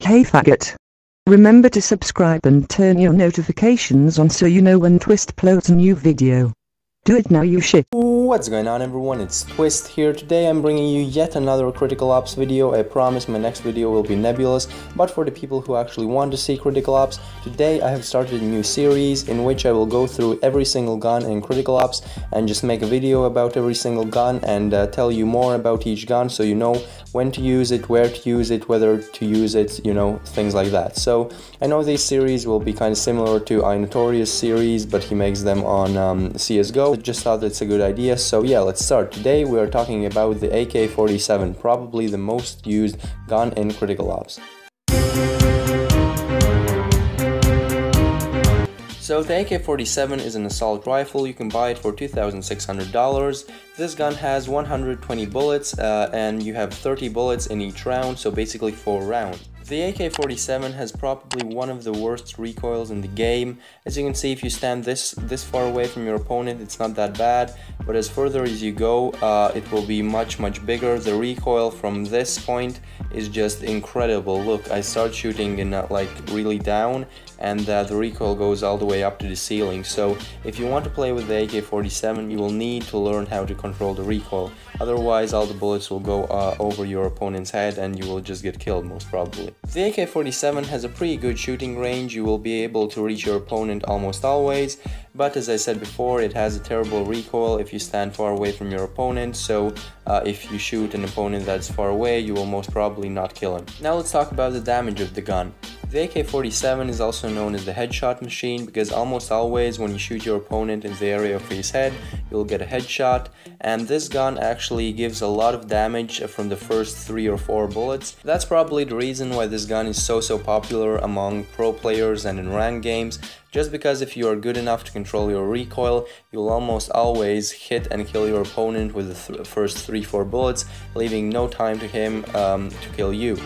Hey faggot! Remember to subscribe and turn your notifications on so you know when Twist uploads a new video. Do it now, you shit. What's going on, everyone? It's Twist here. Today I'm bringing you yet another Critical Ops video. I promise my next video will be nebulous, but for the people who actually want to see Critical Ops, today I have started a new series in which I will go through every single gun in Critical Ops and just make a video about every single gun and tell you more about each gun so you know when to use it, where to use it, whether to use it, you know, things like that. So I know this series will be kind of similar to iNotorious series, but he makes them on CSGO. I just thought it's a good idea, so yeah, let's start. Today we are talking about the AK47, probably the most used gun in Critical Ops. So the AK47 is an assault rifle. You can buy it for $2,600. This gun has 120 bullets and you have 30 bullets in each round, so basically 4 rounds. The AK47 has probably one of the worst recoils in the game. As you can see, if you stand this far away from your opponent, it's not that bad, but as further as you go, it will be much bigger. The recoil from this point is just incredible. Look, I start shooting in like really down, and the recoil goes all the way up to the ceiling. So if you want to play with the AK47, you will need to learn how to control the recoil. Otherwise, all the bullets will go over your opponent's head and you will just get killed, most probably. The AK47 has a pretty good shooting range. You will be able to reach your opponent almost always, but as I said before, it has a terrible recoil if you stand far away from your opponent, so if you shoot an opponent that's far away, you will most probably not kill him. Now let's talk about the damage of the gun. The AK-47 is also known as the headshot machine because almost always when you shoot your opponent in the area of his head, you'll get a headshot, and this gun actually gives a lot of damage from the first 3 or 4 bullets. That's probably the reason why this gun is so popular among pro players and in ranked games, just because if you are good enough to control your recoil, you'll almost always hit and kill your opponent with the first 3-4 bullets, leaving no time to him to kill you.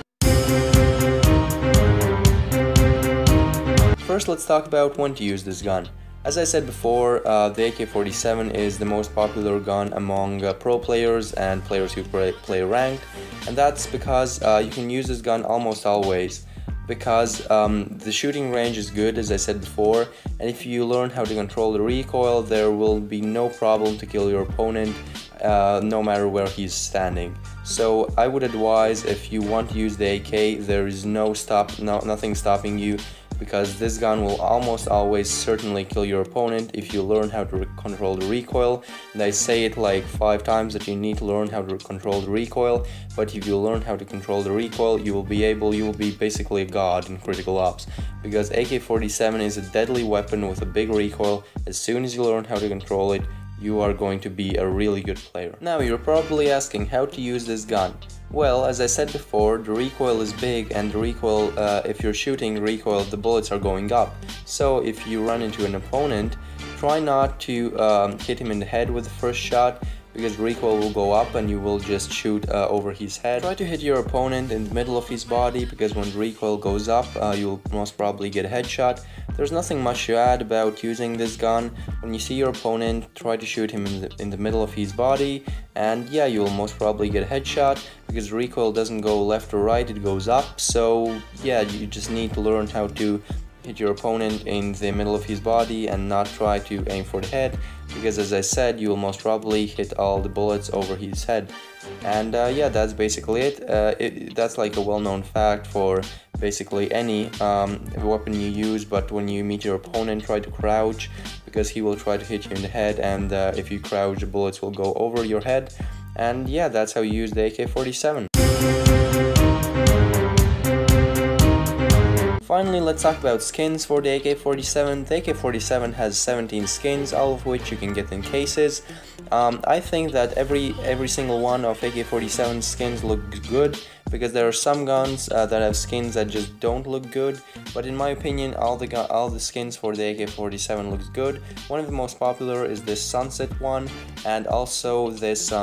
First, let's talk about when to use this gun. As I said before, the AK-47 is the most popular gun among pro players and players who play ranked, and that's because you can use this gun almost always. Because the shooting range is good, as I said before, and if you learn how to control the recoil, there will be no problem to kill your opponent no matter where he's standing. So I would advise, if you want to use the AK, there is nothing stopping you, because this gun will almost always certainly kill your opponent if you learn how to control the recoil. And I say it like 5 times that you need to learn how to control the recoil, but if you learn how to control the recoil, you will be basically a god in Critical Ops, because AK-47 is a deadly weapon with a big recoil. As soon as you learn how to control it, you are going to be a really good player. Now you're probably asking how to use this gun. Well, as I said before, the recoil is big, and the recoil, if you're shooting recoil, the bullets are going up. So if you run into an opponent, try not to hit him in the head with the first shot, because recoil will go up and you will just shoot over his head. Try to hit your opponent in the middle of his body, because when recoil goes up, you'll most probably get a headshot. There's nothing much to add about using this gun. When you see your opponent, try to shoot him in the middle of his body, and yeah, you'll most probably get a headshot, because recoil doesn't go left or right, it goes up. So yeah, you just need to learn how to hit your opponent in the middle of his body and not try to aim for the head, because as I said, you will most probably hit all the bullets over his head. And yeah, that's basically it. That's like a well-known fact for basically any weapon you use, but when you meet your opponent, try to crouch, because he will try to hit you in the head, and if you crouch, the bullets will go over your head. And yeah, that's how you use the AK-47. Finally, let's talk about skins for the AK-47. The AK-47 has 17 skins, all of which you can get in cases. I think that every single one of AK-47 skins looks good, because there are some guns that have skins that just don't look good, but in my opinion, all the skins for the AK-47 looks good. One of the most popular is this sunset one, and also this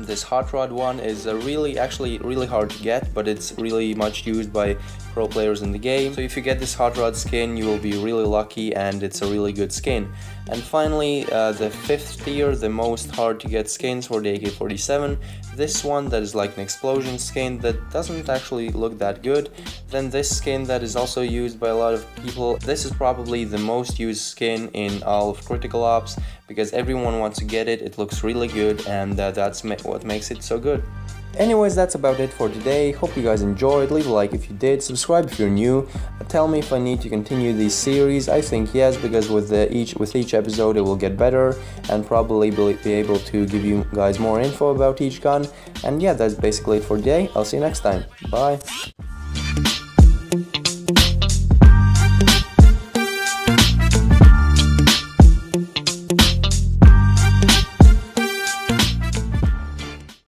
This hot rod one is actually really hard to get, but it's really much used by pro players in the game. So if you get this hot rod skin, you will be really lucky, and it's a really good skin. And finally, the fifth tier, the most hard to get skins for the AK47. This one that is like an explosion skin that doesn't actually look that good. Then this skin that is also used by a lot of people. This is probably the most used skin in all of Critical Ops because everyone wants to get it. It looks really good, and that's what makes it so good. Anyways, that's about it for today. Hope you guys enjoyed. Leave a like if you did, subscribe if you're new. Tell me if I need to continue this series. I think yes, because with each episode it will get better, and probably be able to give you guys more info about each gun. And yeah, that's basically it for today. I'll see you next time. Bye.